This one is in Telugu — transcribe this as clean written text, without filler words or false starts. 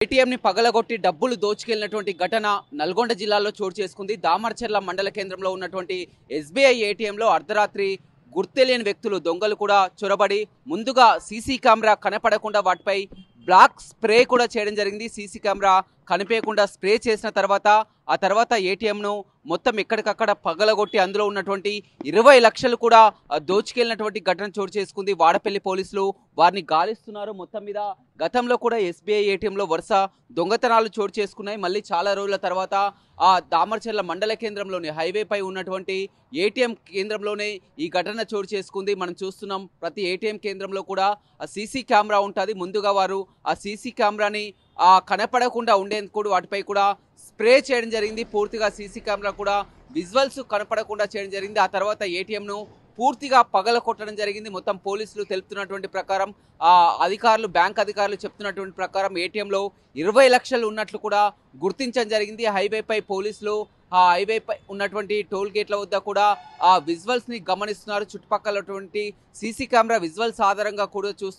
ఏటీఎం ని పగలగొట్టి డబ్బులు దోచుకెళ్లినటువంటి ఘటన నల్గొండ జిల్లాలో చోటు చేసుకుంది. దామర్చర్ల మండల కేంద్రంలో ఉన్నటువంటి ఎస్బీఐ ఏటీఎంలో అర్ధరాత్రి గుర్తెలియని వ్యక్తులు దొంగలు కూడా చొరబడి ముందుగా సీసీ కెమెరా కనపడకుండా వాటిపై బ్లాక్ స్ప్రే కూడా చేయడం జరిగింది. సీసీ కెమెరా కనిపించకుండా స్ప్రే చేసిన తర్వాత ఏటీఎంను మొత్తం ఎక్కడికక్కడ పగలగొట్టి అందులో ఉన్నటువంటి 20 లక్షలు కూడా దోచుకెళ్లినటువంటి ఘటన చోటు చేసుకుంది. వాడపల్లి పోలీసులు వారిని గాలిస్తున్నారు. మొత్తం మీద గతంలో కూడా ఎస్బీఐ ఏటీఎంలో వరుస దొంగతనాలు చోటు చేసుకున్నాయి. మళ్ళీ చాలా రోజుల తర్వాత ఆ దామర్చర్ల మండల కేంద్రంలోని హైవేపై ఉన్నటువంటి ఏటీఎం కేంద్రంలోనే ఈ ఘటన చోటు చేసుకుంది. మనం చూస్తున్నాం ప్రతి ఏటీఎం కేంద్రంలో కూడా ఆ సీసీ కెమెరా ఉంటుంది. ముందుగా వారు ఆ సీసీ కెమెరాని కనపడకుండా ఉండేందుకు వాటిపై కూడా స్ప్రే చేయడం జరిగింది. పూర్తిగా సీసీ కెమెరా కూడా విజువల్స్ కనపడకుండా చేయడం జరిగింది. ఆ తర్వాత ఏటీఎంను పూర్తిగా పగల కొట్టడం జరిగింది. మొత్తం పోలీసులు తెలుపుతున్నటువంటి ప్రకారం బ్యాంక్ అధికారులు చెప్తున్నటువంటి ప్రకారం ఏటీఎంలో 20 లక్షలు ఉన్నట్లు కూడా గుర్తించడం జరిగింది. హైవేపై పోలీసులు ఆ హైవేపై ఉన్నటువంటి టోల్ గేట్ల వద్ద కూడా ఆ విజువల్స్ ని గమనిస్తున్నారు. చుట్టుపక్కల సీసీ కెమెరా విజువల్స్ ఆధారంగా కూడా చూస్తున్నారు.